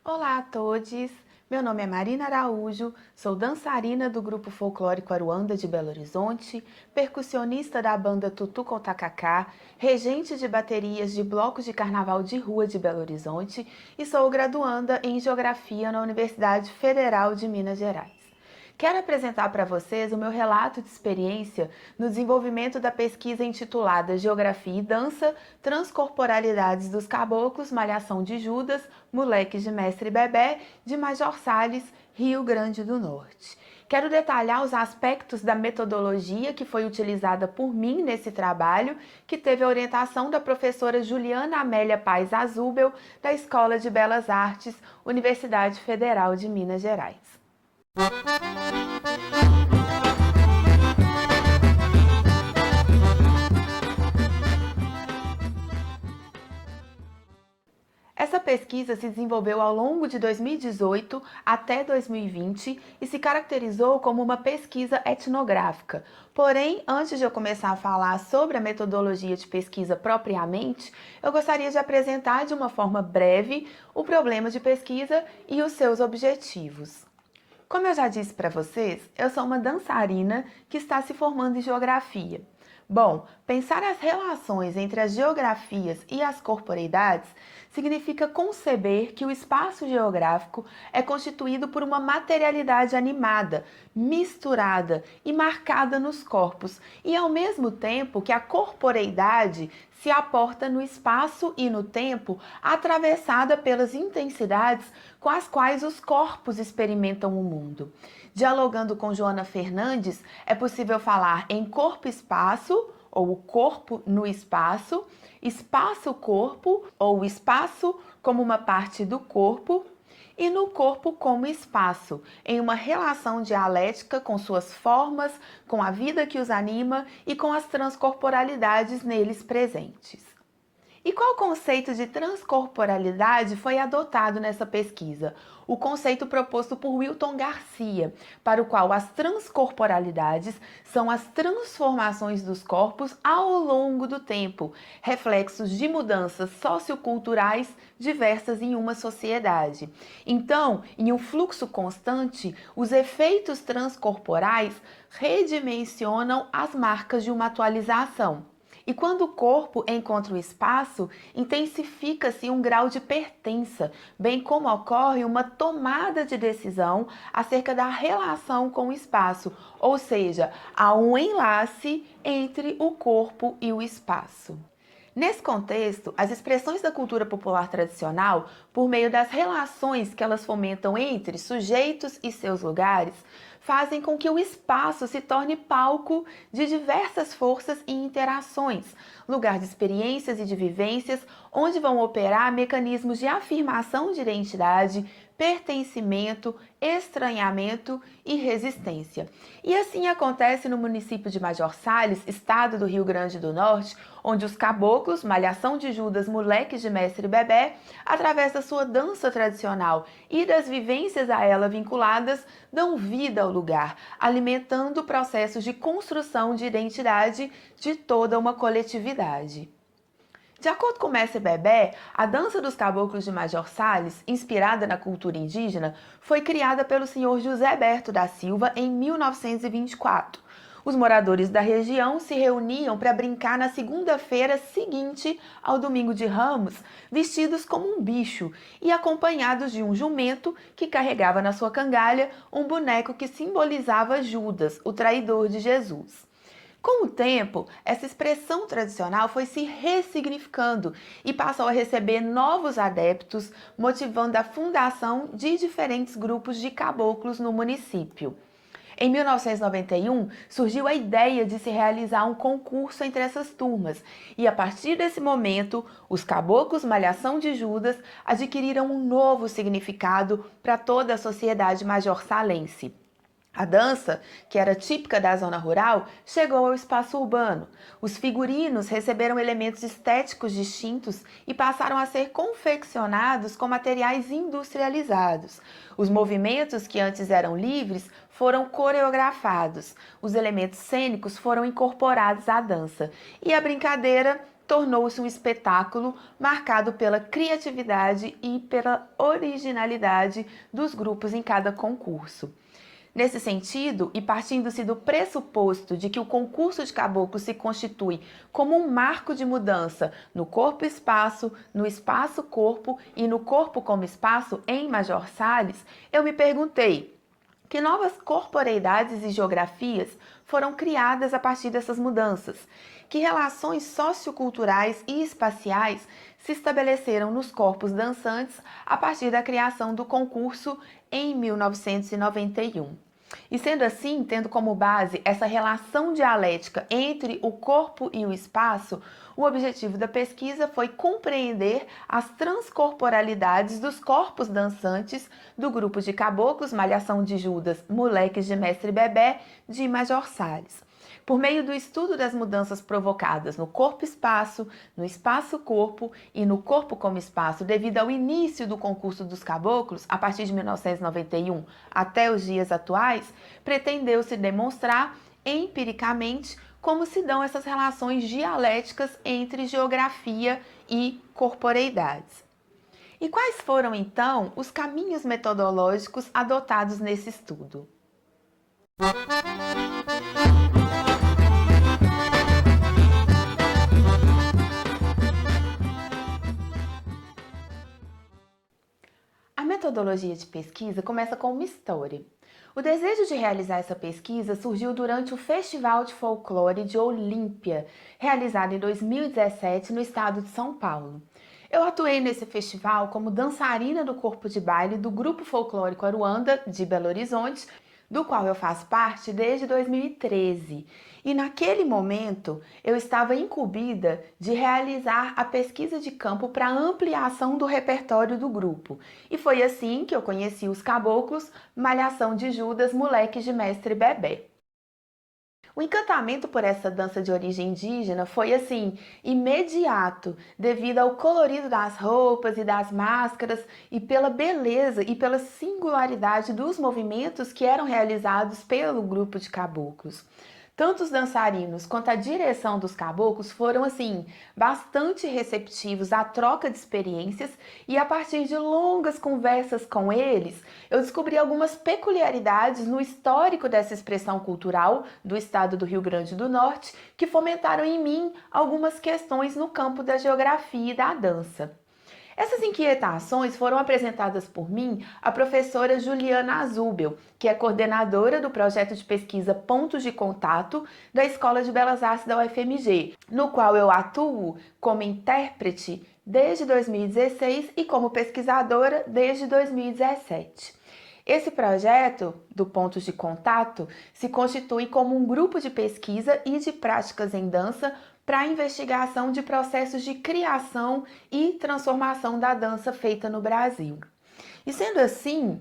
Olá a todos! Meu nome é Marina Araújo, sou dançarina do Grupo Folclórico Aruanda de Belo Horizonte, percussionista da banda Tutu com Tacacá, regente de baterias de blocos de carnaval de rua de Belo Horizonte e sou graduanda em Geografia na Universidade Federal de Minas Gerais. Quero apresentar para vocês o meu relato de experiência no desenvolvimento da pesquisa intitulada Geografia e Dança, Transcorporalidades dos Caboclos, Malhação de Judas, Moleques de Mestre Bebé, de Major Salles, Rio Grande do Norte. Quero detalhar os aspectos da metodologia que foi utilizada por mim nesse trabalho, que teve a orientação da professora Juliana Amélia Paes Azubel, da Escola de Belas Artes, Universidade Federal de Minas Gerais. Essa pesquisa se desenvolveu ao longo de 2018 até 2020 e se caracterizou como uma pesquisa etnográfica. Porém, antes de eu começar a falar sobre a metodologia de pesquisa propriamente, eu gostaria de apresentar de uma forma breve o problema de pesquisa e os seus objetivos. Como eu já disse para vocês, eu sou uma dançarina que está se formando em geografia. Bom, pensar as relações entre as geografias e as corporeidades significa conceber que o espaço geográfico é constituído por uma materialidade animada, misturada e marcada nos corpos, e ao mesmo tempo que a corporeidade se aporta no espaço e no tempo, atravessada pelas intensidades com as quais os corpos experimentam o mundo. Dialogando com Joana Fernandes, é possível falar em corpo-espaço, ou o corpo no espaço, espaço-corpo, ou o espaço como uma parte do corpo, e no corpo como espaço, em uma relação dialética com suas formas, com a vida que os anima e com as transcorporalidades neles presentes. E qual conceito de transcorporalidade foi adotado nessa pesquisa? O conceito proposto por Wilton Garcia, para o qual as transcorporalidades são as transformações dos corpos ao longo do tempo, reflexos de mudanças socioculturais diversas em uma sociedade. Então, em um fluxo constante, os efeitos transcorporais redimensionam as marcas de uma atualização. E quando o corpo encontra o espaço, intensifica-se um grau de pertença, bem como ocorre uma tomada de decisão acerca da relação com o espaço, ou seja, há um enlace entre o corpo e o espaço. Nesse contexto, as expressões da cultura popular tradicional, por meio das relações que elas fomentam entre sujeitos e seus lugares, fazem com que o espaço se torne palco de diversas forças e interações, lugar de experiências e de vivências onde vão operar mecanismos de afirmação de identidade, pertencimento, estranhamento e resistência. E assim acontece no município de Major Salles, estado do Rio Grande do Norte, onde os caboclos, Malhação de Judas, Moleques de Mestre Bebé, através da sua dança tradicional e das vivências a ela vinculadas, dão vida ao lugar, alimentando processos de construção de identidade de toda uma coletividade. De acordo com Mestre Bebé, a dança dos caboclos de Major Salles, inspirada na cultura indígena, foi criada pelo senhor José Berto da Silva em 1924. Os moradores da região se reuniam para brincar na segunda-feira seguinte ao domingo de Ramos, vestidos como um bicho e acompanhados de um jumento que carregava na sua cangalha um boneco que simbolizava Judas, o traidor de Jesus. Com o tempo, essa expressão tradicional foi se ressignificando e passou a receber novos adeptos, motivando a fundação de diferentes grupos de caboclos no município. Em 1991, surgiu a ideia de se realizar um concurso entre essas turmas, e a partir desse momento, os caboclos Malhação de Judas adquiriram um novo significado para toda a sociedade majorsalense. A dança, que era típica da zona rural, chegou ao espaço urbano. Os figurinos receberam elementos estéticos distintos e passaram a ser confeccionados com materiais industrializados. Os movimentos que antes eram livres foram coreografados. Os elementos cênicos foram incorporados à dança. E a brincadeira tornou-se um espetáculo marcado pela criatividade e pela originalidade dos grupos em cada concurso. Nesse sentido, e partindo-se do pressuposto de que o concurso de caboclo se constitui como um marco de mudança no corpo-espaço, no espaço-corpo e no corpo como espaço em Major Salles, eu me perguntei: que novas corporeidades e geografias foram criadas a partir dessas mudanças? Que relações socioculturais e espaciais se estabeleceram nos corpos dançantes a partir da criação do concurso em 1991? E sendo assim, tendo como base essa relação dialética entre o corpo e o espaço, o objetivo da pesquisa foi compreender as transcorporalidades dos corpos dançantes do grupo de caboclos Malhação de Judas, Moleques de Mestre Bebé, de Major Salles. Por meio do estudo das mudanças provocadas no corpo-espaço, no espaço-corpo e no corpo como espaço devido ao início do concurso dos caboclos, a partir de 1991 até os dias atuais, pretendeu-se demonstrar empiricamente como se dão essas relações dialéticas entre geografia e corporeidades. E quais foram, então, os caminhos metodológicos adotados nesse estudo? A metodologia de pesquisa começa com uma história. O desejo de realizar essa pesquisa surgiu durante o Festival de Folclore de Olímpia, realizado em 2017 no estado de São Paulo. Eu atuei nesse festival como dançarina do corpo de baile do Grupo Folclórico Aruanda, de Belo Horizonte, do qual eu faço parte desde 2013. E naquele momento eu estava incumbida de realizar a pesquisa de campo para ampliação do repertório do grupo. E foi assim que eu conheci os caboclos Malhação de Judas, Moleques de Mestre Bebé. O encantamento por essa dança de origem indígena foi assim, imediato, devido ao colorido das roupas e das máscaras e pela beleza e pela singularidade dos movimentos que eram realizados pelo grupo de caboclos. Tanto os dançarinos quanto a direção dos caboclos foram, assim, bastante receptivos à troca de experiências e a partir de longas conversas com eles, eu descobri algumas peculiaridades no histórico dessa expressão cultural do estado do Rio Grande do Norte que fomentaram em mim algumas questões no campo da geografia e da dança. Essas inquietações foram apresentadas por mim à professora Juliana Azubel, que é coordenadora do projeto de pesquisa Pontos de Contato da Escola de Belas Artes da UFMG, no qual eu atuo como intérprete desde 2016 e como pesquisadora desde 2017. Esse projeto do Pontos de Contato se constitui como um grupo de pesquisa e de práticas em dança para a investigação de processos de criação e transformação da dança feita no Brasil. E sendo assim,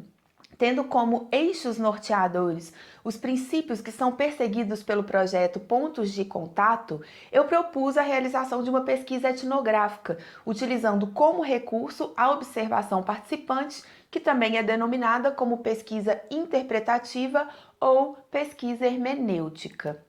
tendo como eixos norteadores os princípios que são perseguidos pelo projeto Pontos de Contato, eu propus a realização de uma pesquisa etnográfica, utilizando como recurso a observação participante, que também é denominada como pesquisa interpretativa ou pesquisa hermenêutica.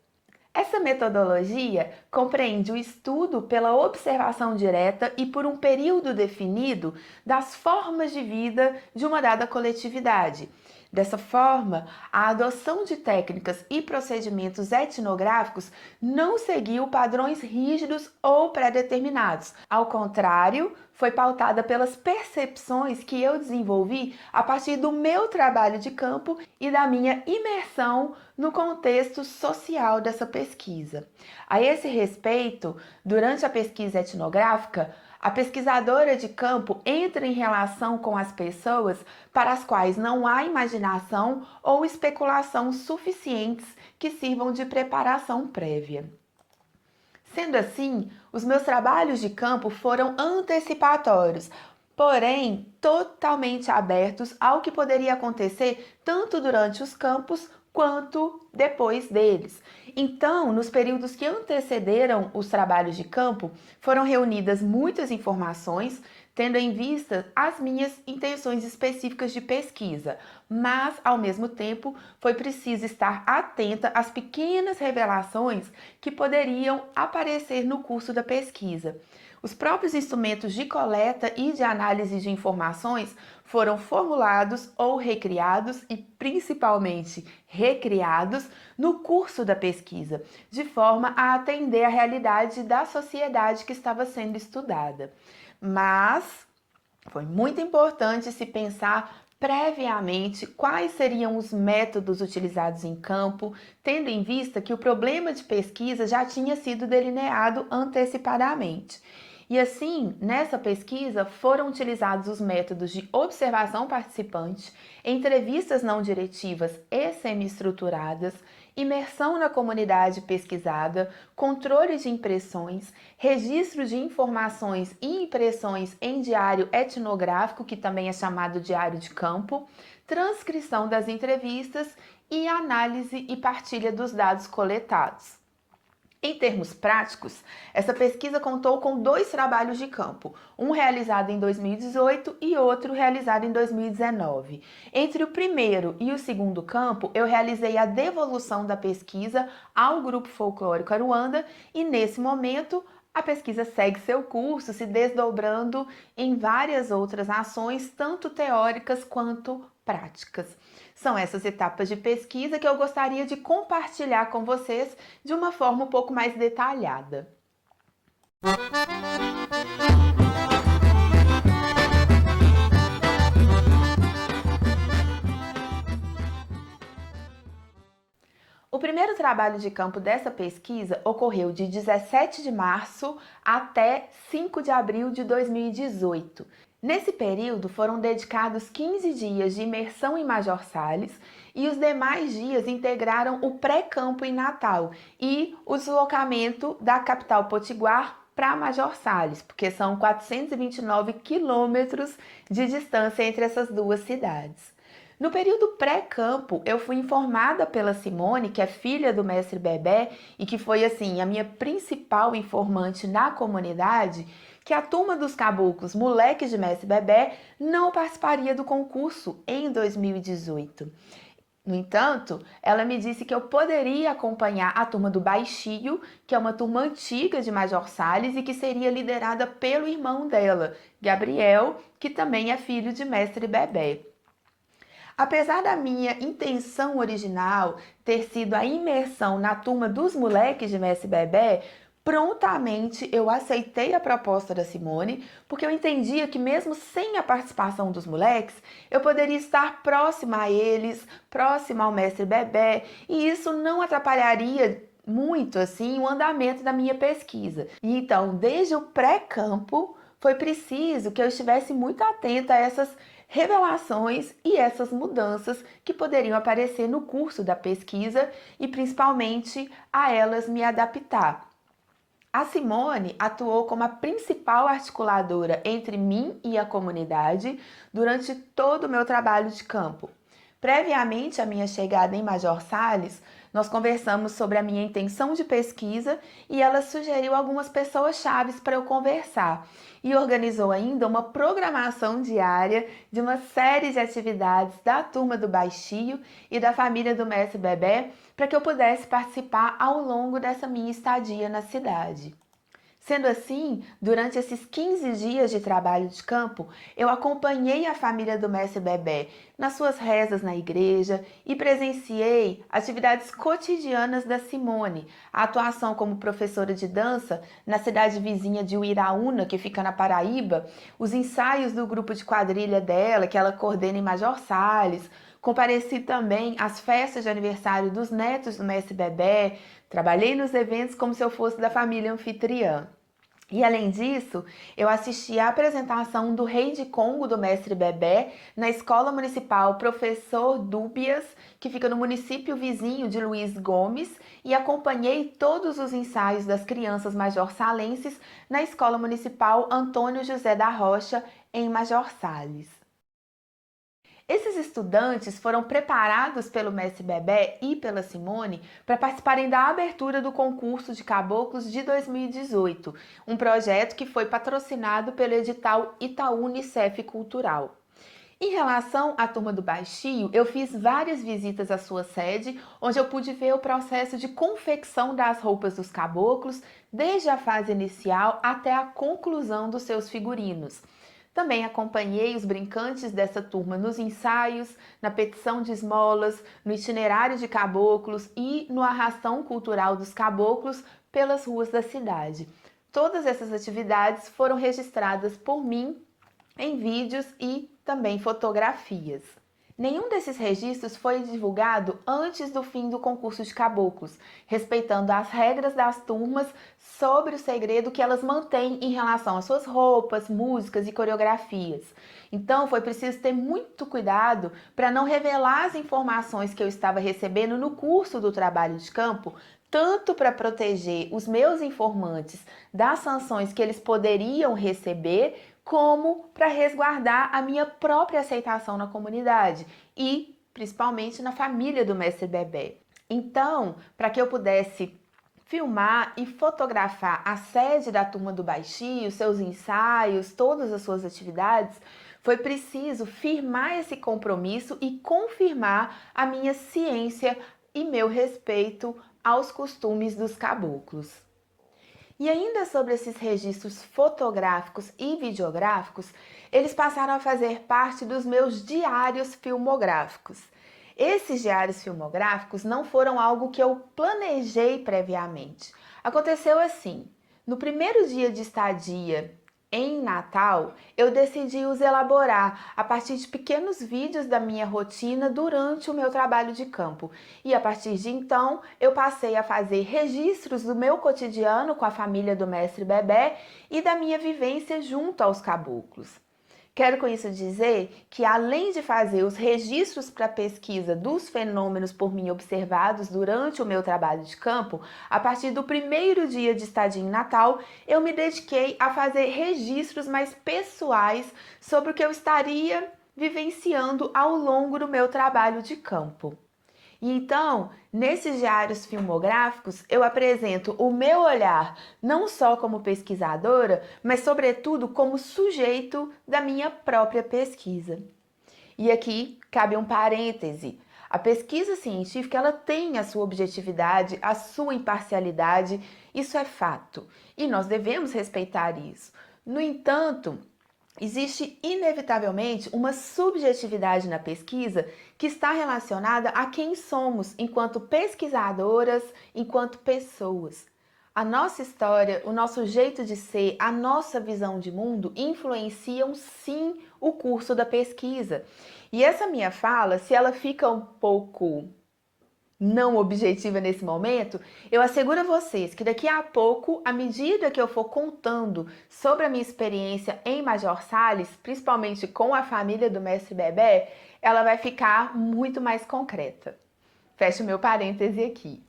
Essa metodologia compreende o estudo pela observação direta e por um período definido das formas de vida de uma dada coletividade. Dessa forma, a adoção de técnicas e procedimentos etnográficos não seguiu padrões rígidos ou pré-determinados. Ao contrário, foi pautada pelas percepções que eu desenvolvi a partir do meu trabalho de campo e da minha imersão no contexto social dessa pesquisa. A esse respeito, durante a pesquisa etnográfica, a pesquisadora de campo entra em relação com as pessoas para as quais não há imaginação ou especulação suficientes que sirvam de preparação prévia. Sendo assim, os meus trabalhos de campo foram antecipatórios, porém totalmente abertos ao que poderia acontecer tanto durante os campos quanto depois deles. Então, nos períodos que antecederam os trabalhos de campo, foram reunidas muitas informações, tendo em vista as minhas intenções específicas de pesquisa, mas, ao mesmo tempo, foi preciso estar atenta às pequenas revelações que poderiam aparecer no curso da pesquisa. Os próprios instrumentos de coleta e de análise de informações foram formulados ou recriados e principalmente recriados no curso da pesquisa, de forma a atender à realidade da sociedade que estava sendo estudada. Mas foi muito importante se pensar previamente quais seriam os métodos utilizados em campo, tendo em vista que o problema de pesquisa já tinha sido delineado antecipadamente. E assim, nessa pesquisa foram utilizados os métodos de observação participante, entrevistas não diretivas e semi-estruturadas, imersão na comunidade pesquisada, controle de impressões, registro de informações e impressões em diário etnográfico, que também é chamado diário de campo, transcrição das entrevistas e análise e partilha dos dados coletados. Em termos práticos, essa pesquisa contou com 2 trabalhos de campo, um realizado em 2018 e outro realizado em 2019. Entre o primeiro e o segundo campo, eu realizei a devolução da pesquisa ao Grupo Folclórico Aruanda e, nesse momento, a pesquisa segue seu curso, se desdobrando em várias outras ações, tanto teóricas quanto práticas. São essas etapas de pesquisa que eu gostaria de compartilhar com vocês de uma forma um pouco mais detalhada. O primeiro trabalho de campo dessa pesquisa ocorreu de 17 de março até 5 de abril de 2018. Nesse período foram dedicados 15 dias de imersão em Major Salles e os demais dias integraram o pré-campo em Natal e o deslocamento da capital potiguar para Major Salles, porque são 429 quilômetros de distância entre essas duas cidades. No período pré-campo, eu fui informada pela Simone, que é filha do mestre Bebé e que foi assim a minha principal informante na comunidade, que a turma dos caboclos moleques de mestre Bebé não participaria do concurso em 2018. No entanto, ela me disse que eu poderia acompanhar a turma do Baixio, que é uma turma antiga de Major Salles e que seria liderada pelo irmão dela, Gabriel, que também é filho de mestre Bebé. Apesar da minha intenção original ter sido a imersão na turma dos moleques de Mestre Bebé, prontamente eu aceitei a proposta da Simone, porque eu entendia que mesmo sem a participação dos moleques, eu poderia estar próxima a eles, próxima ao Mestre Bebé, e isso não atrapalharia muito assim o andamento da minha pesquisa. E então, desde o pré-campo, foi preciso que eu estivesse muito atenta a essas revelações e essas mudanças que poderiam aparecer no curso da pesquisa e principalmente a elas me adaptar. A Simone atuou como a principal articuladora entre mim e a comunidade durante todo o meu trabalho de campo. Previamente à minha chegada em Major Salles, nós conversamos sobre a minha intenção de pesquisa e ela sugeriu algumas pessoas-chave para eu conversar e organizou ainda uma programação diária de uma série de atividades da turma do Baixio e da família do mestre Bebé para que eu pudesse participar ao longo dessa minha estadia na cidade. Sendo assim, durante esses 15 dias de trabalho de campo, eu acompanhei a família do mestre Bebé nas suas rezas na igreja e presenciei atividades cotidianas da Simone, a atuação como professora de dança na cidade vizinha de Uiraúna, que fica na Paraíba, os ensaios do grupo de quadrilha dela, que ela coordena em Major Salles. Compareci também às festas de aniversário dos netos do mestre Bebé, trabalhei nos eventos como se eu fosse da família anfitriã. E além disso, eu assisti à apresentação do Rei de Congo do mestre Bebé na Escola Municipal Professor Dúbias, que fica no município vizinho de Luiz Gomes, e acompanhei todos os ensaios das crianças majorsalenses na Escola Municipal Antônio José da Rocha, em Major Salles. Esses estudantes foram preparados pelo mestre Bebé e pela Simone para participarem da abertura do concurso de caboclos de 2018, um projeto que foi patrocinado pelo edital Itaú Unicef Cultural. Em relação à turma do Baixio, eu fiz várias visitas à sua sede, onde eu pude ver o processo de confecção das roupas dos caboclos, desde a fase inicial até a conclusão dos seus figurinos. Também acompanhei os brincantes dessa turma nos ensaios, na petição de esmolas, no itinerário de caboclos e no arrastão cultural dos caboclos pelas ruas da cidade. Todas essas atividades foram registradas por mim em vídeos e também fotografias. Nenhum desses registros foi divulgado antes do fim do concurso de caboclos, respeitando as regras das turmas sobre o segredo que elas mantêm em relação às suas roupas, músicas e coreografias. Então foi preciso ter muito cuidado para não revelar as informações que eu estava recebendo no curso do trabalho de campo, tanto para proteger os meus informantes das sanções que eles poderiam receber, como para resguardar a minha própria aceitação na comunidade e principalmente na família do mestre Bebé. Então, para que eu pudesse filmar e fotografar a sede da turma do Baixio, seus ensaios, todas as suas atividades, foi preciso firmar esse compromisso e confirmar a minha ciência e meu respeito aos costumes dos caboclos. E ainda sobre esses registros fotográficos e videográficos, eles passaram a fazer parte dos meus diários filmográficos. Esses diários filmográficos não foram algo que eu planejei previamente. Aconteceu assim: no primeiro dia de estadia em Natal, eu decidi os elaborar a partir de pequenos vídeos da minha rotina durante o meu trabalho de campo. E a partir de então, eu passei a fazer registros do meu cotidiano com a família do mestre Bebé e da minha vivência junto aos caboclos. Quero com isso dizer que, além de fazer os registros para pesquisa dos fenômenos por mim observados durante o meu trabalho de campo, a partir do primeiro dia de estadia em Natal, eu me dediquei a fazer registros mais pessoais sobre o que eu estaria vivenciando ao longo do meu trabalho de campo. E então, nesses diários filmográficos, eu apresento o meu olhar não só como pesquisadora, mas sobretudo como sujeito da minha própria pesquisa. E aqui cabe um parêntese. A pesquisa científica, ela tem a sua objetividade, a sua imparcialidade, isso é fato, e nós devemos respeitar isso. No entanto, existe inevitavelmente uma subjetividade na pesquisa que está relacionada a quem somos enquanto pesquisadoras, enquanto pessoas. A nossa história, o nosso jeito de ser, a nossa visão de mundo influenciam sim o curso da pesquisa. E essa minha fala, se ela fica um pouco não objetiva nesse momento, eu asseguro a vocês que daqui a pouco, à medida que eu for contando sobre a minha experiência em Major Salles, principalmente com a família do mestre Bebé, ela vai ficar muito mais concreta. Fecho meu parêntese aqui.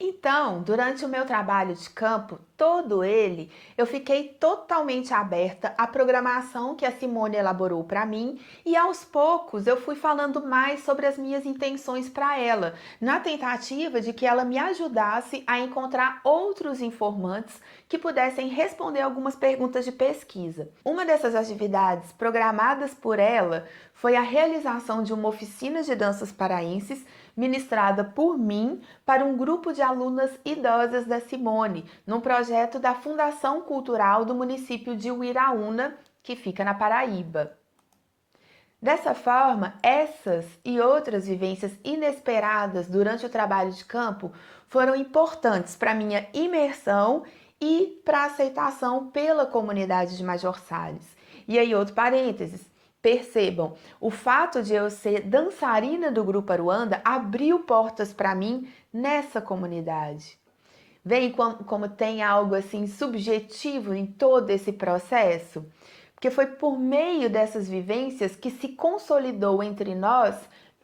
Então, durante o meu trabalho de campo, todo ele, eu fiquei totalmente aberta à programação que a Simone elaborou para mim e aos poucos eu fui falando mais sobre as minhas intenções para ela, na tentativa de que ela me ajudasse a encontrar outros informantes que pudessem responder algumas perguntas de pesquisa. Uma dessas atividades programadas por ela foi a realização de uma oficina de danças paraenses ministrada por mim para um grupo de alunas idosas da Simone, num projeto da Fundação Cultural do município de Uiraúna, que fica na Paraíba. Dessa forma, essas e outras vivências inesperadas durante o trabalho de campo foram importantes para minha imersão e para a aceitação pela comunidade de Major Salles. E aí, outro parênteses. Percebam, o fato de eu ser dançarina do Grupo Aruanda abriu portas para mim nessa comunidade. Veem como tem algo assim subjetivo em todo esse processo? Porque foi por meio dessas vivências que se consolidou entre nós,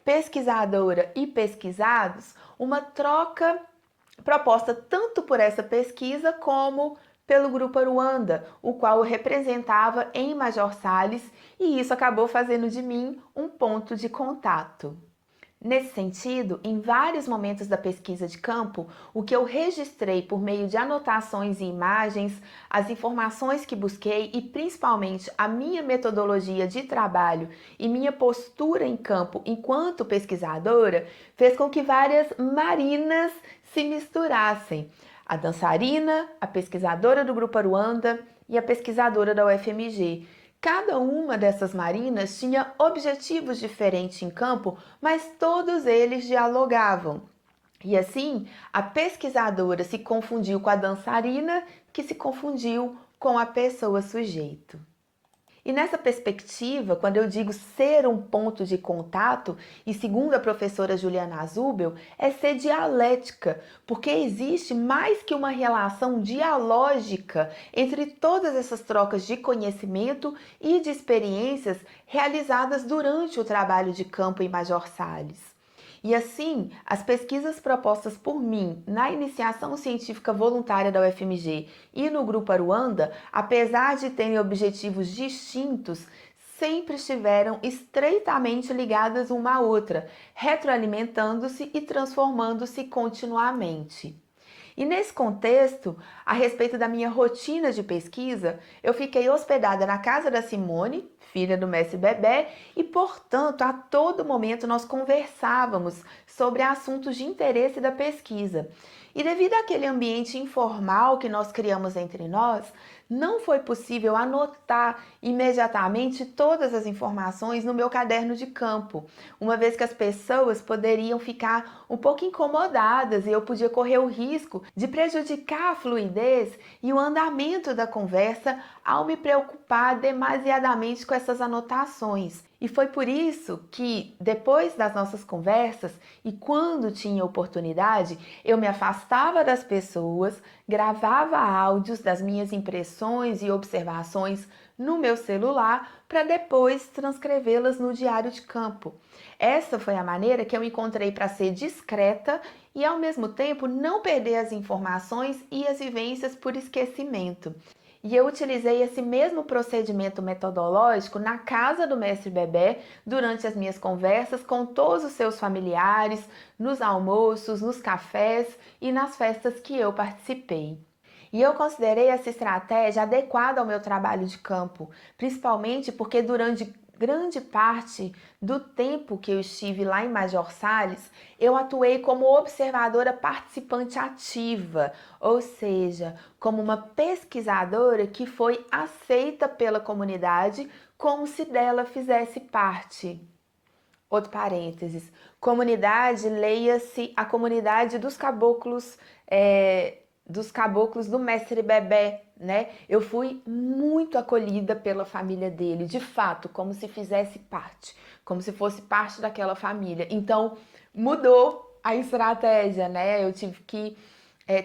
pesquisadora e pesquisados, uma troca proposta tanto por essa pesquisa como pelo Grupo Aruanda, o qual eu representava em Major Salles, e isso acabou fazendo de mim um ponto de contato. Nesse sentido, em vários momentos da pesquisa de campo, o que eu registrei por meio de anotações e imagens, as informações que busquei e principalmente a minha metodologia de trabalho e minha postura em campo enquanto pesquisadora, fez com que várias Marinas se misturassem. A dançarina, a pesquisadora do Grupo Aruanda e a pesquisadora da UFMG. Cada uma dessas marinas tinha objetivos diferentes em campo, mas todos eles dialogavam. E assim, a pesquisadora se confundiu com a dançarina, que se confundiu com a pessoa sujeito. E nessa perspectiva, quando eu digo ser um ponto de contato, e segundo a professora Juliana Zubel, é ser dialética, porque existe mais que uma relação dialógica entre todas essas trocas de conhecimento e de experiências realizadas durante o trabalho de campo em Major Salles. E assim, as pesquisas propostas por mim na iniciação científica voluntária da UFMG e no Grupo Aruanda, apesar de terem objetivos distintos, sempre estiveram estreitamente ligadas uma à outra, retroalimentando-se e transformando-se continuamente. E nesse contexto, a respeito da minha rotina de pesquisa, eu fiquei hospedada na casa da Simone, filha do mestre Bebé, e portanto, a todo momento nós conversávamos sobre assuntos de interesse da pesquisa. E devido àquele ambiente informal que nós criamos entre nós, não foi possível anotar imediatamente todas as informações no meu caderno de campo, uma vez que as pessoas poderiam ficar um pouco incomodadas e eu podia correr o risco de prejudicar a fluidez e o andamento da conversa ao me preocupar demasiadamente com essas anotações. E foi por isso que, depois das nossas conversas e quando tinha oportunidade, eu me afastava das pessoas, gravava áudios das minhas impressões e observações no meu celular para depois transcrevê-las no diário de campo. Essa foi a maneira que eu encontrei para ser discreta e, ao mesmo tempo, não perder as informações e as vivências por esquecimento. E eu utilizei esse mesmo procedimento metodológico na casa do mestre Bebé durante as minhas conversas com todos os seus familiares, nos almoços, nos cafés e nas festas que eu participei. E eu considerei essa estratégia adequada ao meu trabalho de campo, principalmente porque durante grande parte do tempo que eu estive lá em Major Salles, eu atuei como observadora participante ativa, ou seja, como uma pesquisadora que foi aceita pela comunidade como se dela fizesse parte. Outro parênteses, comunidade, leia-se a comunidade dos caboclos do mestre Bebé, né? Eu fui muito acolhida pela família dele, de fato, como se fizesse parte, como se fosse parte daquela família. Então, mudou a estratégia, né? Eu tive que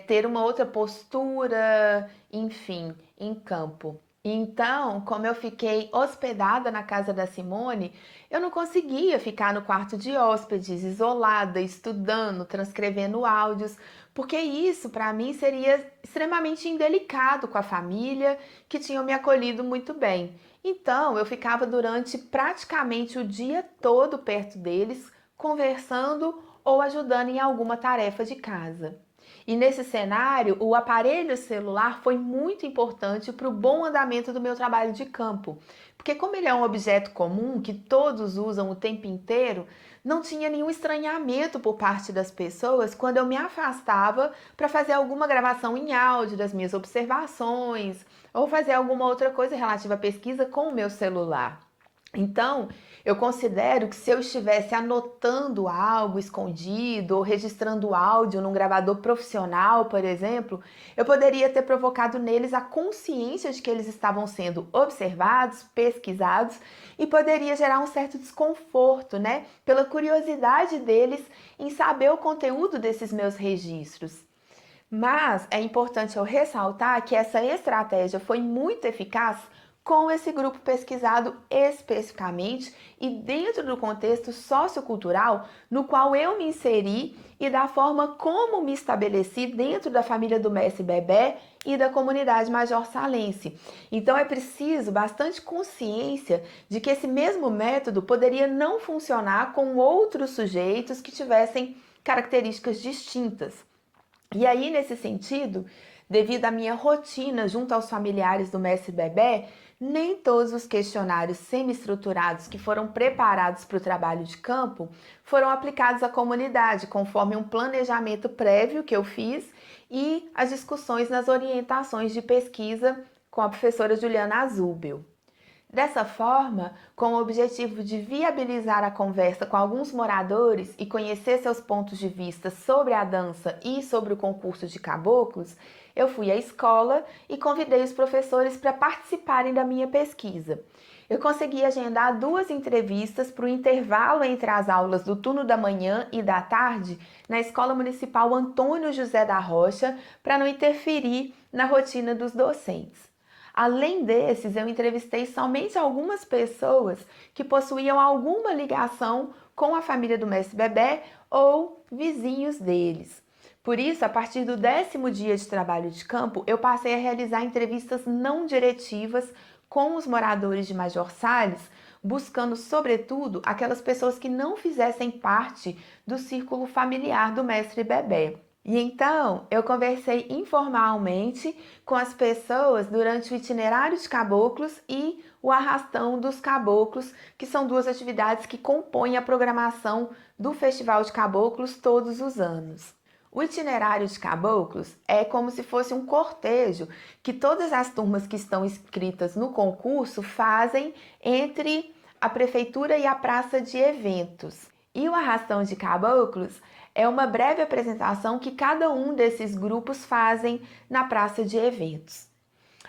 ter uma outra postura, enfim, em campo. Então, como eu fiquei hospedada na casa da Simone, eu não conseguia ficar no quarto de hóspedes, isolada, estudando, transcrevendo áudios, porque isso para mim seria extremamente indelicado com a família que tinham me acolhido muito bem. Então, eu ficava durante praticamente o dia todo perto deles, conversando ou ajudando em alguma tarefa de casa. E nesse cenário, o aparelho celular foi muito importante para o bom andamento do meu trabalho de campo, porque como ele é um objeto comum que todos usam o tempo inteiro, não tinha nenhum estranhamento por parte das pessoas quando eu me afastava para fazer alguma gravação em áudio das minhas observações ou fazer alguma outra coisa relativa à pesquisa com o meu celular. Então, eu considero que se eu estivesse anotando algo escondido ou registrando áudio num gravador profissional, por exemplo, eu poderia ter provocado neles a consciência de que eles estavam sendo observados, pesquisados e poderia gerar um certo desconforto, né? Pela curiosidade deles em saber o conteúdo desses meus registros. Mas é importante eu ressaltar que essa estratégia foi muito eficaz com esse grupo pesquisado especificamente e dentro do contexto sociocultural no qual eu me inseri e da forma como me estabeleci dentro da família do Mestre Bebé e da comunidade Major Salense. Então é preciso bastante consciência de que esse mesmo método poderia não funcionar com outros sujeitos que tivessem características distintas. E aí, nesse sentido, devido à minha rotina junto aos familiares do Mestre Bebé, nem todos os questionários semi-estruturados que foram preparados para o trabalho de campo foram aplicados à comunidade, conforme um planejamento prévio que eu fiz e as discussões nas orientações de pesquisa com a professora Juliana Azubel. Dessa forma, com o objetivo de viabilizar a conversa com alguns moradores e conhecer seus pontos de vista sobre a dança e sobre o concurso de caboclos, eu fui à escola e convidei os professores para participarem da minha pesquisa. Eu consegui agendar 2 entrevistas para o intervalo entre as aulas do turno da manhã e da tarde na Escola Municipal Antônio José da Rocha, para não interferir na rotina dos docentes. Além desses, eu entrevistei somente algumas pessoas que possuíam alguma ligação com a família do Mestre Bebé ou vizinhos deles. Por isso, a partir do 10º dia de trabalho de campo, eu passei a realizar entrevistas não diretivas com os moradores de Major Salles, buscando, sobretudo, aquelas pessoas que não fizessem parte do círculo familiar do Mestre Bebé. E então, eu conversei informalmente com as pessoas durante o itinerário de caboclos e o arrastão dos caboclos, que são 2 atividades que compõem a programação do Festival de Caboclos todos os anos. O itinerário de caboclos é como se fosse um cortejo que todas as turmas que estão inscritas no concurso fazem entre a prefeitura e a praça de eventos. E o arrastão de caboclos é uma breve apresentação que cada um desses grupos fazem na praça de eventos.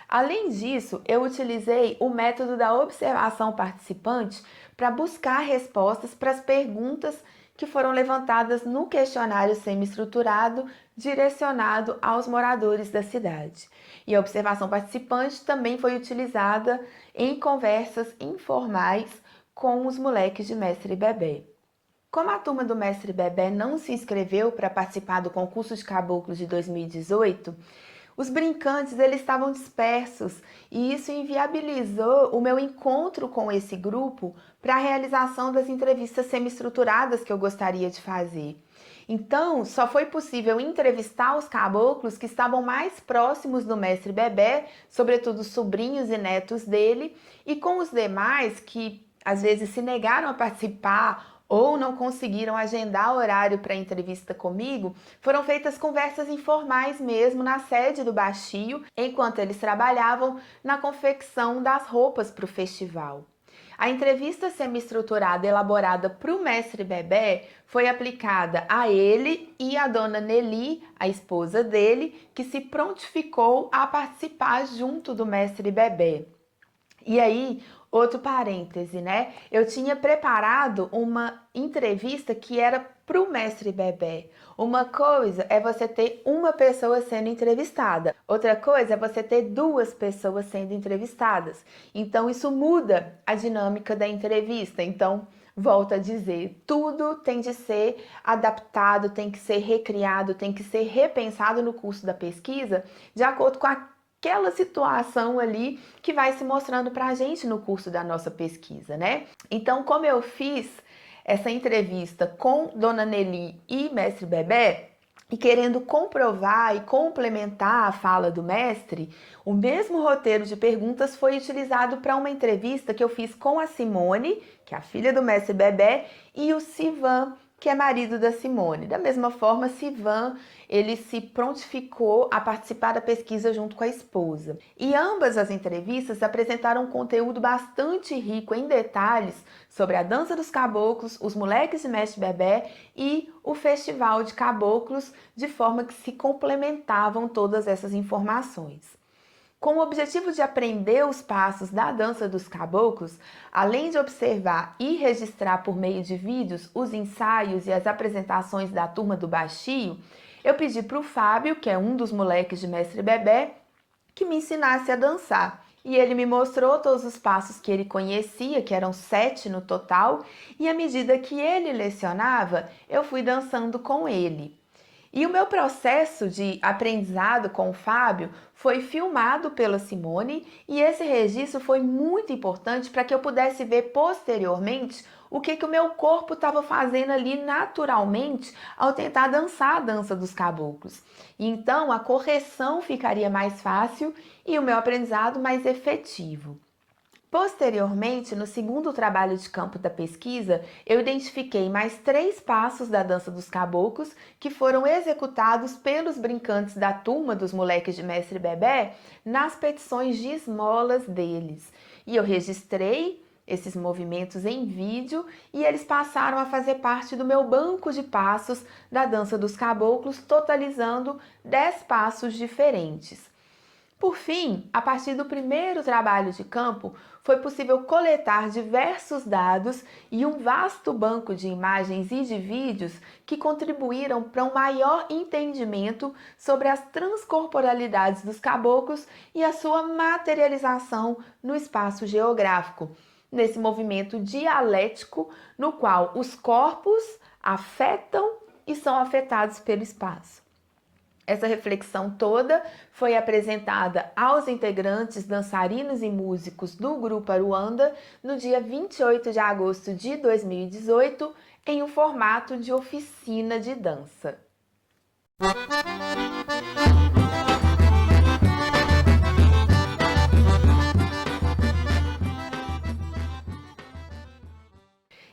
Além disso, eu utilizei o método da observação participante para buscar respostas para as perguntas que foram levantadas no questionário semi-estruturado direcionado aos moradores da cidade. E a observação participante também foi utilizada em conversas informais com os moleques de Mestre Bebé. Como a turma do Mestre Bebé não se inscreveu para participar do concurso de caboclos de 2018, os brincantes eles estavam dispersos e isso inviabilizou o meu encontro com esse grupo para a realização das entrevistas semi-estruturadas que eu gostaria de fazer. Então, só foi possível entrevistar os caboclos que estavam mais próximos do Mestre Bebé, sobretudo os sobrinhos e netos dele, e com os demais que às vezes se negaram a participar ou não conseguiram agendar horário para entrevista comigo, foram feitas conversas informais mesmo na sede do Baixio, enquanto eles trabalhavam na confecção das roupas para o festival. A entrevista semi-estruturada elaborada para o Mestre Bebé foi aplicada a ele e a dona Nelly, a esposa dele, que se prontificou a participar junto do Mestre Bebé. E aí, outro parêntese, né? Eu tinha preparado uma entrevista que era para o Mestre Bebé. Uma coisa é você ter uma pessoa sendo entrevistada, outra coisa é você ter 2 pessoas sendo entrevistadas. Então, isso muda a dinâmica da entrevista. Então, volto a dizer, tudo tem de ser adaptado, tem que ser recriado, tem que ser repensado no curso da pesquisa de acordo com aquela situação ali que vai se mostrando para a gente no curso da nossa pesquisa, né? Então, como eu fiz essa entrevista com Dona Nelly e Mestre Bebé, e querendo comprovar e complementar a fala do mestre, o mesmo roteiro de perguntas foi utilizado para uma entrevista que eu fiz com a Simone, que é a filha do Mestre Bebé, e o Sivan, que é marido da Simone. Da mesma forma, Sivan, ele se prontificou a participar da pesquisa junto com a esposa. E ambas as entrevistas apresentaram um conteúdo bastante rico em detalhes sobre a dança dos caboclos, os moleques de Mestre Bebé e o festival de caboclos, de forma que se complementavam todas essas informações. Com o objetivo de aprender os passos da dança dos caboclos, além de observar e registrar por meio de vídeos os ensaios e as apresentações da turma do Baixio, eu pedi para o Fábio, que é um dos moleques de Mestre Bebé, que me ensinasse a dançar. e ele me mostrou todos os passos que ele conhecia, que eram 7 no total, e à medida que ele lecionava, eu fui dançando com ele. E o meu processo de aprendizado com o Fábio foi filmado pela Simone e esse registro foi muito importante para que eu pudesse ver posteriormente o que o meu corpo estava fazendo ali naturalmente ao tentar dançar a dança dos caboclos. Então a correção ficaria mais fácil e o meu aprendizado mais efetivo. Posteriormente, no segundo trabalho de campo da pesquisa, eu identifiquei mais 3 passos da dança dos caboclos que foram executados pelos brincantes da turma dos moleques de Mestre Bebé nas petições de esmolas deles. E eu registrei esses movimentos em vídeo e eles passaram a fazer parte do meu banco de passos da dança dos caboclos, totalizando 10 passos diferentes. Por fim, a partir do primeiro trabalho de campo, foi possível coletar diversos dados e um vasto banco de imagens e de vídeos que contribuíram para um maior entendimento sobre as transcorporalidades dos caboclos e a sua materialização no espaço geográfico, nesse movimento dialético no qual os corpos afetam e são afetados pelo espaço. Essa reflexão toda foi apresentada aos integrantes, dançarinos e músicos do Grupo Aruanda no dia 28 de agosto de 2018, em um formato de oficina de dança.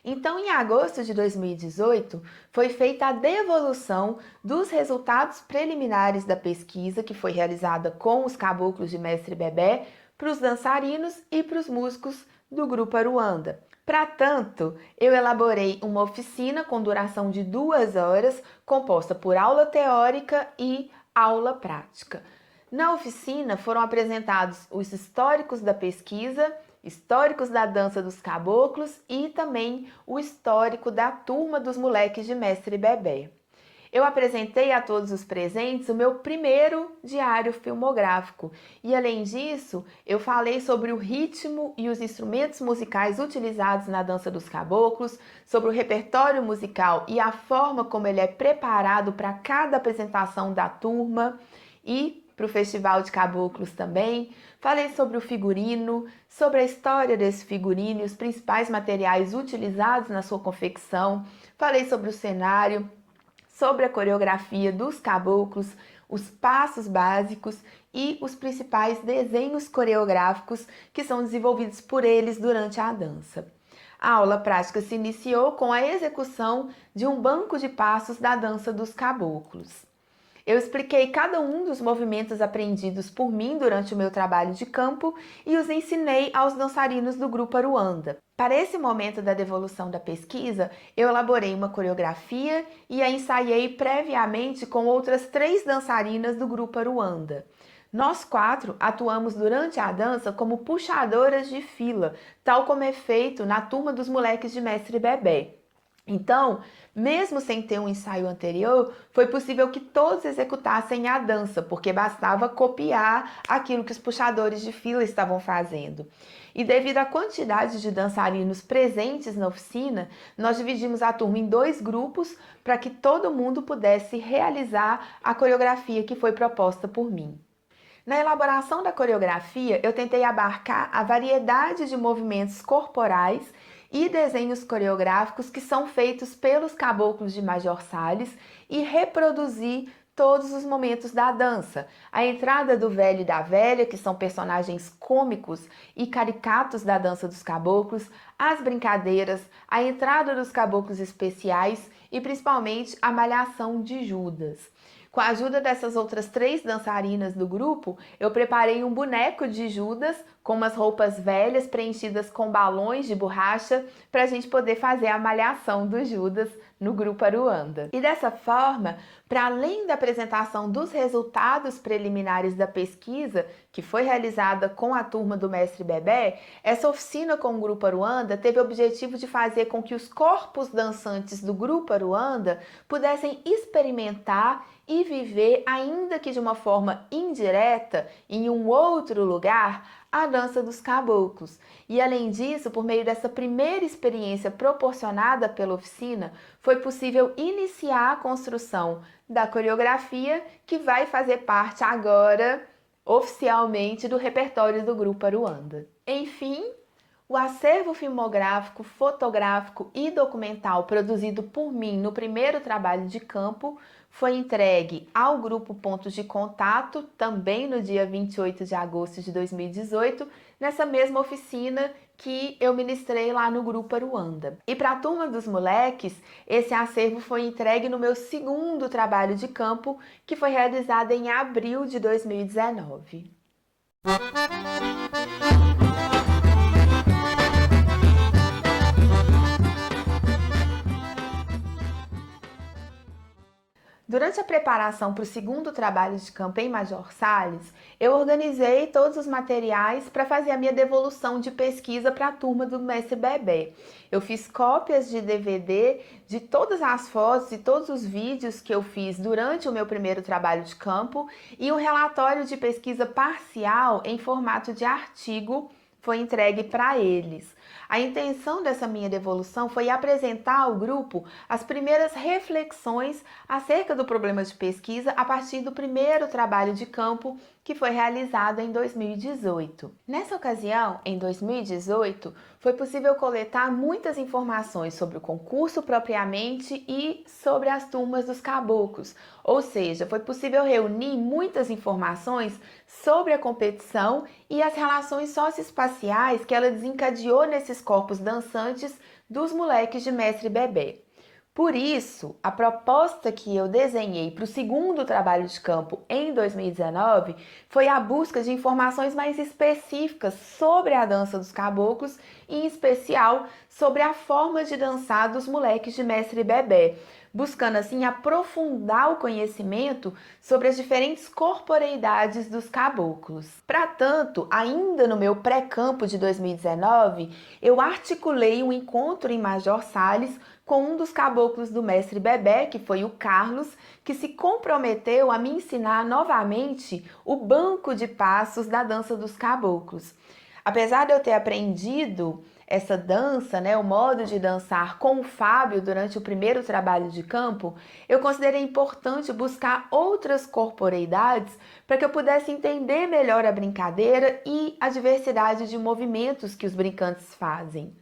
Então, em agosto de 2018, foi feita a devolução dos resultados preliminares da pesquisa que foi realizada com os caboclos de Mestre Bebé para os dançarinos e para os músicos do Grupo Aruanda. Para tanto, eu elaborei uma oficina com duração de 2 horas, composta por aula teórica e aula prática. Na oficina foram apresentados os históricos da pesquisa, históricos da dança dos caboclos e também o histórico da turma dos moleques de Mestre Bebé. Eu apresentei a todos os presentes o meu primeiro diário filmográfico e, além disso, eu falei sobre o ritmo e os instrumentos musicais utilizados na dança dos caboclos, sobre o repertório musical e a forma como ele é preparado para cada apresentação da turma e para o Festival de Caboclos também. Falei sobre o figurino, sobre a história desse figurino e os principais materiais utilizados na sua confecção. Falei sobre o cenário, sobre a coreografia dos caboclos, os passos básicos e os principais desenhos coreográficos que são desenvolvidos por eles durante a dança. A aula prática se iniciou com a execução de um banco de passos da dança dos caboclos. Eu expliquei cada um dos movimentos aprendidos por mim durante o meu trabalho de campo e os ensinei aos dançarinos do Grupo Aruanda. Para esse momento da devolução da pesquisa, eu elaborei uma coreografia e a ensaiei previamente com outras 3 dançarinas do Grupo Aruanda. Nós 4 atuamos durante a dança como puxadoras de fila, tal como é feito na turma dos moleques de Mestre Bebé. Então, mesmo sem ter um ensaio anterior, foi possível que todos executassem a dança, porque bastava copiar aquilo que os puxadores de fila estavam fazendo. E devido à quantidade de dançarinos presentes na oficina, nós dividimos a turma em 2 grupos para que todo mundo pudesse realizar a coreografia que foi proposta por mim. Na elaboração da coreografia, eu tentei abarcar a variedade de movimentos corporais e desenhos coreográficos que são feitos pelos caboclos de Major Salles e reproduzir todos os momentos da dança. A entrada do velho e da velha, que são personagens cômicos e caricatos da dança dos caboclos, as brincadeiras, a entrada dos caboclos especiais e principalmente a malhação de Judas. Com a ajuda dessas outras 3 dançarinas do grupo, eu preparei um boneco de Judas com umas roupas velhas preenchidas com balões de borracha para a gente poder fazer a malhação do Judas no Grupo Aruanda. E dessa forma, para além da apresentação dos resultados preliminares da pesquisa, que foi realizada com a turma do Mestre Bebé, essa oficina com o Grupo Aruanda teve o objetivo de fazer com que os corpos dançantes do Grupo Aruanda pudessem experimentar e viver, ainda que de uma forma indireta, em um outro lugar, a dança dos caboclos. E além disso, por meio dessa primeira experiência proporcionada pela oficina, foi possível iniciar a construção da coreografia que vai fazer parte agora, oficialmente, do repertório do Grupo Aruanda. Enfim, o acervo filmográfico, fotográfico e documental produzido por mim no primeiro trabalho de campo foi entregue ao Grupo Pontos de Contato, também no dia 28 de agosto de 2018, nessa mesma oficina que eu ministrei lá no Grupo Aruanda. E para a turma dos moleques, esse acervo foi entregue no meu segundo trabalho de campo, que foi realizado em abril de 2019. Durante a preparação para o segundo trabalho de campo em Major Salles, eu organizei todos os materiais para fazer a minha devolução de pesquisa para a turma do Mestre Bebé. Eu fiz cópias de DVD de todas as fotos e todos os vídeos que eu fiz durante o meu primeiro trabalho de campo e um relatório de pesquisa parcial em formato de artigo foi entregue para eles. A intenção dessa minha devolução foi apresentar ao grupo as primeiras reflexões acerca do problema de pesquisa a partir do primeiro trabalho de campo que foi realizado em 2018. Nessa ocasião, em 2018, foi possível coletar muitas informações sobre o concurso propriamente e sobre as turmas dos caboclos, ou seja, foi possível reunir muitas informações sobre a competição e as relações socioespaciais que ela desencadeou nesses corpos dançantes dos moleques de Mestre Bebé. Por isso, a proposta que eu desenhei para o segundo trabalho de campo em 2019 foi a busca de informações mais específicas sobre a dança dos caboclos e, em especial, sobre a forma de dançar dos moleques de Mestre Bebé, buscando assim aprofundar o conhecimento sobre as diferentes corporeidades dos caboclos. Para tanto, ainda no meu pré-campo de 2019, eu articulei um encontro em Major Salles com um dos caboclos do Mestre Bebé, que foi o Carlos, que se comprometeu a me ensinar novamente o banco de passos da dança dos caboclos. Apesar de eu ter aprendido essa dança, o modo de dançar com o Fábio durante o primeiro trabalho de campo, eu considerei importante buscar outras corporeidades para que eu pudesse entender melhor a brincadeira e a diversidade de movimentos que os brincantes fazem.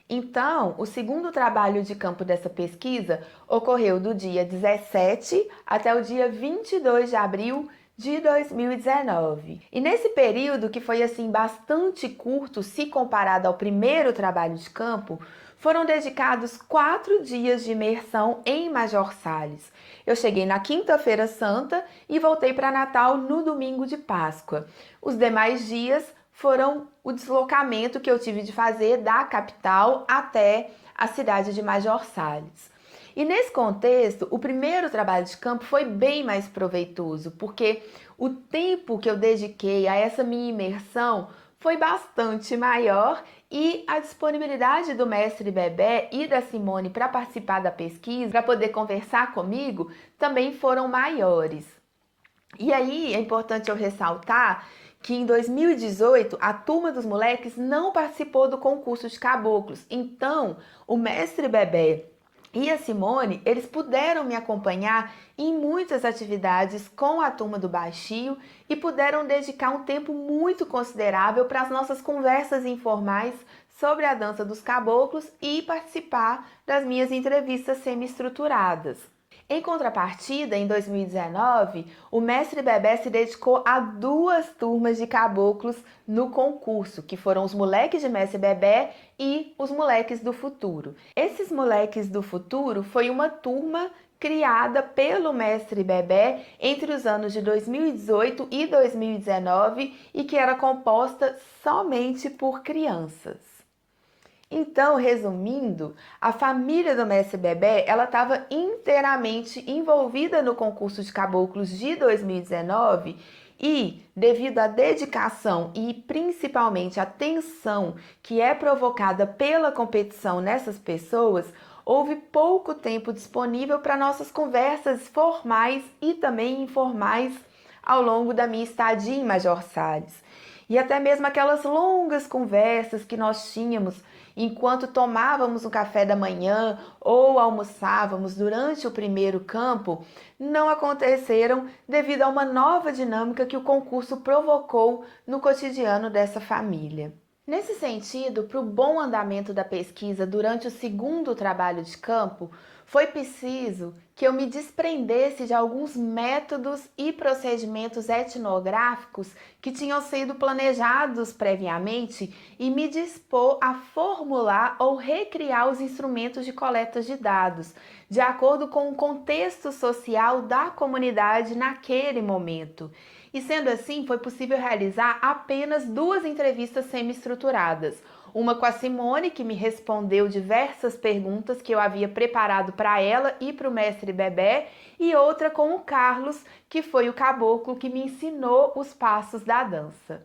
Então, o segundo trabalho de campo dessa pesquisa ocorreu do dia 17 até o dia 22 de abril de 2019. E nesse período, que foi assim bastante curto se comparado ao primeiro trabalho de campo, foram dedicados 4 dias de imersão em Major Salles. Eu cheguei na quinta-feira santa e voltei para Natal no domingo de Páscoa. Os demais dias foram o deslocamento que eu tive de fazer da capital até a cidade de Major Salles. E nesse contexto, o primeiro trabalho de campo foi bem mais proveitoso, porque o tempo que eu dediquei a essa minha imersão foi bastante maior e a disponibilidade do Mestre Bebé e da Simone para participar da pesquisa, para poder conversar comigo, também foram maiores. E aí é importante eu ressaltar que em 2018 a turma dos moleques não participou do concurso de caboclos. Então, o Mestre Bebé e a Simone, eles puderam me acompanhar em muitas atividades com a turma do Baixio e puderam dedicar um tempo muito considerável para as nossas conversas informais sobre a dança dos caboclos e participar das minhas entrevistas semi-estruturadas. Em contrapartida, em 2019, o Mestre Bebé se dedicou a 2 turmas de caboclos no concurso, que foram os moleques de Mestre Bebé e os moleques do futuro. Esses moleques do futuro foi uma turma criada pelo Mestre Bebé entre os anos de 2018 e 2019 e que era composta somente por crianças. Então, resumindo, a família do Mestre Bebé, ela estava inteiramente envolvida no concurso de caboclos de 2019 e, devido à dedicação e principalmente à tensão que é provocada pela competição nessas pessoas, houve pouco tempo disponível para nossas conversas formais e também informais ao longo da minha estadia em Major Salles. E até mesmo aquelas longas conversas que nós tínhamos enquanto tomávamos o café da manhã ou almoçávamos durante o primeiro campo, não aconteceram devido a uma nova dinâmica que o concurso provocou no cotidiano dessa família. Nesse sentido, para o bom andamento da pesquisa durante o segundo trabalho de campo, foi preciso que eu me desprendesse de alguns métodos e procedimentos etnográficos que tinham sido planejados previamente e me dispor a formular ou recriar os instrumentos de coleta de dados, de acordo com o contexto social da comunidade naquele momento. E sendo assim, foi possível realizar apenas 2 entrevistas semi-estruturadas. Uma com a Simone, que me respondeu diversas perguntas que eu havia preparado para ela e para o mestre Bebé, e outra com o Carlos, que foi o caboclo que me ensinou os passos da dança.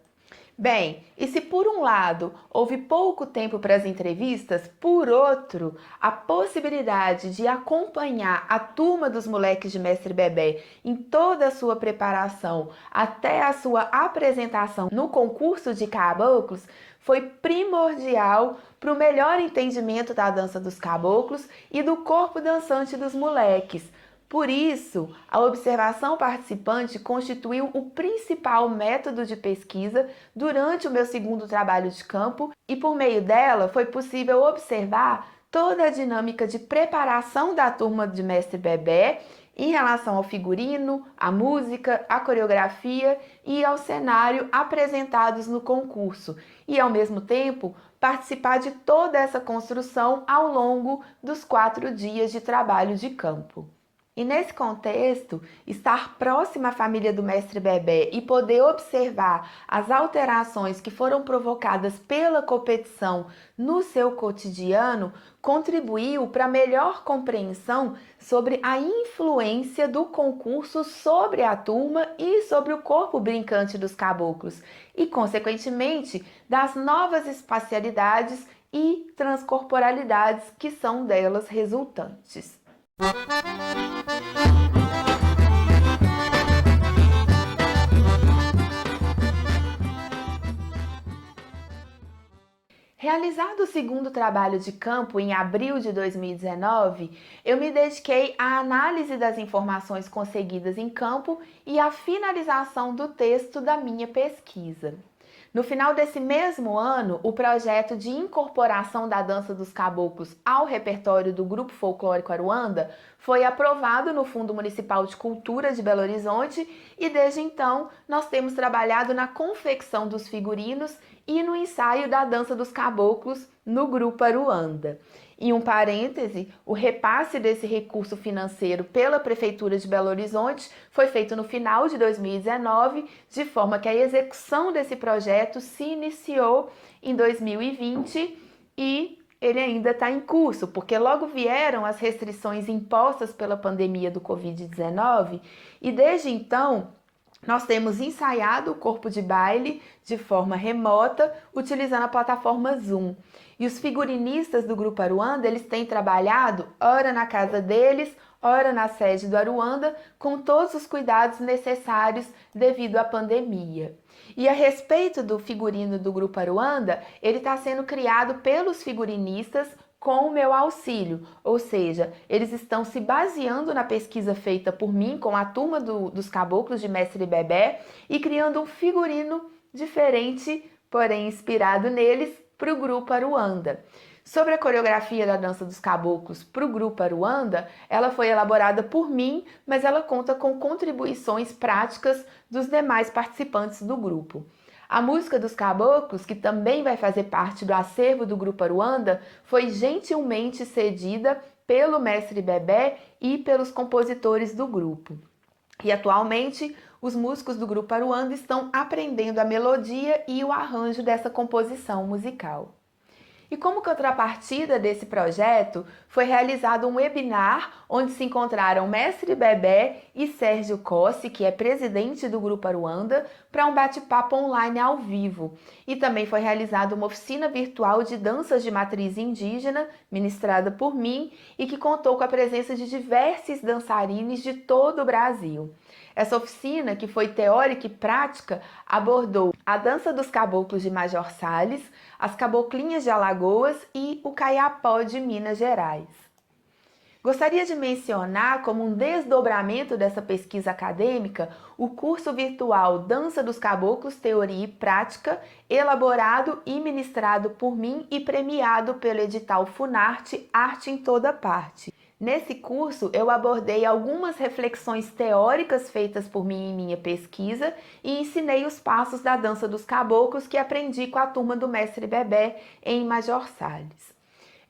Bem, e se por um lado houve pouco tempo para as entrevistas, por outro, a possibilidade de acompanhar a turma dos moleques de Mestre Bebé em toda a sua preparação até a sua apresentação no concurso de caboclos foi primordial para o melhor entendimento da dança dos caboclos e do corpo dançante dos moleques. Por isso, a observação participante constituiu o principal método de pesquisa durante o meu segundo trabalho de campo e por meio dela foi possível observar toda a dinâmica de preparação da turma de Mestre Bebé em relação ao figurino, à música, à coreografia e ao cenário apresentados no concurso e, ao mesmo tempo, participar de toda essa construção ao longo dos 4 dias de trabalho de campo. E nesse contexto, estar próximo à família do Mestre Bebé e poder observar as alterações que foram provocadas pela competição no seu cotidiano contribuiu para a melhor compreensão sobre a influência do concurso sobre a turma e sobre o corpo brincante dos caboclos e, consequentemente, das novas espacialidades e transcorporalidades que são delas resultantes. Realizado o segundo trabalho de campo em abril de 2019, eu me dediquei à análise das informações conseguidas em campo e à finalização do texto da minha pesquisa. No final desse mesmo ano, o projeto de incorporação da dança dos caboclos ao repertório do Grupo Folclórico Aruanda foi aprovado no Fundo Municipal de Cultura de Belo Horizonte e desde então nós temos trabalhado na confecção dos figurinos e no ensaio da dança dos caboclos no Grupo Aruanda. Em um parêntese, o repasse desse recurso financeiro pela Prefeitura de Belo Horizonte foi feito no final de 2019, de forma que a execução desse projeto se iniciou em 2020 e ele ainda está em curso, porque logo vieram as restrições impostas pela pandemia do Covid-19 e desde então nós temos ensaiado o corpo de baile de forma remota, utilizando a plataforma Zoom. E os figurinistas do Grupo Aruanda, eles têm trabalhado, ora na casa deles, ora na sede do Aruanda, com todos os cuidados necessários devido à pandemia. E a respeito do figurino do Grupo Aruanda, ele está sendo criado pelos figurinistas com o meu auxílio, ou seja, eles estão se baseando na pesquisa feita por mim com a turma dos caboclos de Mestre Bebé e criando um figurino diferente, porém inspirado neles, para o Grupo Aruanda. Sobre a coreografia da dança dos caboclos para o Grupo Aruanda, ela foi elaborada por mim, mas ela conta com contribuições práticas dos demais participantes do grupo. A música dos caboclos, que também vai fazer parte do acervo do Grupo Aruanda, foi gentilmente cedida pelo mestre Bebé e pelos compositores do grupo. E atualmente, os músicos do Grupo Aruanda estão aprendendo a melodia e o arranjo dessa composição musical. E como contrapartida desse projeto, foi realizado um webinar onde se encontraram Mestre Bebé e Sérgio Cossi, que é presidente do Grupo Aruanda, para um bate-papo online ao vivo. E também foi realizada uma oficina virtual de danças de matriz indígena, ministrada por mim, e que contou com a presença de diversos dançarines de todo o Brasil. Essa oficina, que foi teórica e prática, abordou a dança dos caboclos de Major Salles, as caboclinhas de Alagoas e o caiapó de Minas Gerais. Gostaria de mencionar como um desdobramento dessa pesquisa acadêmica o curso virtual Dança dos Caboclos, Teoria e Prática, elaborado e ministrado por mim e premiado pelo edital Funarte Arte em Toda Parte. Nesse curso, eu abordei algumas reflexões teóricas feitas por mim em minha pesquisa e ensinei os passos da dança dos caboclos que aprendi com a turma do Mestre Bebé em Major Salles.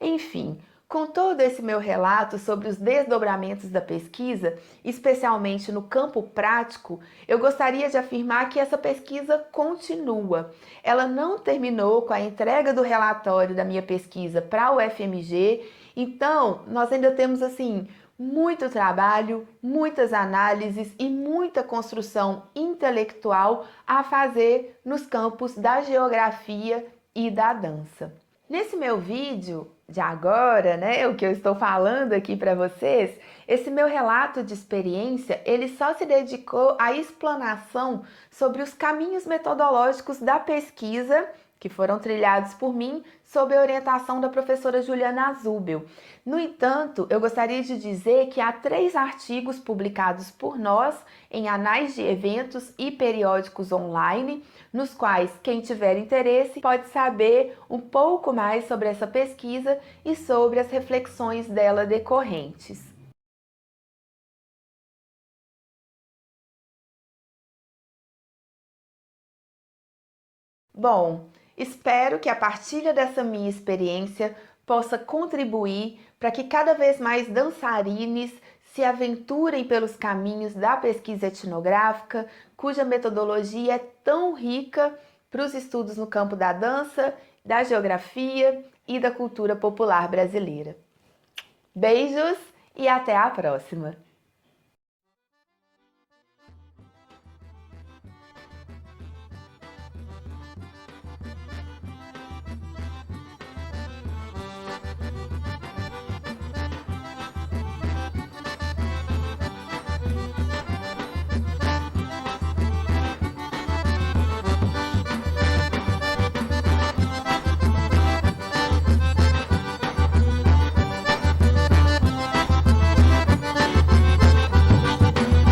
Enfim, com todo esse meu relato sobre os desdobramentos da pesquisa, especialmente no campo prático, eu gostaria de afirmar que essa pesquisa continua. Ela não terminou com a entrega do relatório da minha pesquisa para o FMG, então nós ainda temos assim muito trabalho, muitas análises e muita construção intelectual a fazer nos campos da geografia e da dança. Nesse meu vídeo de agora, né, o que eu estou falando aqui para vocês, esse meu relato de experiência, ele só se dedicou à explanação sobre os caminhos metodológicos da pesquisa que foram trilhados por mim sob a orientação da professora Juliana Zubel. No entanto, eu gostaria de dizer que há 3 artigos publicados por nós em anais de eventos e periódicos online, nos quais quem tiver interesse pode saber um pouco mais sobre essa pesquisa e sobre as reflexões dela decorrentes. Bom, espero que a partilha dessa minha experiência possa contribuir para que cada vez mais dançarines se aventurem pelos caminhos da pesquisa etnográfica, cuja metodologia é tão rica para os estudos no campo da dança, da geografia e da cultura popular brasileira. Beijos e até a próxima!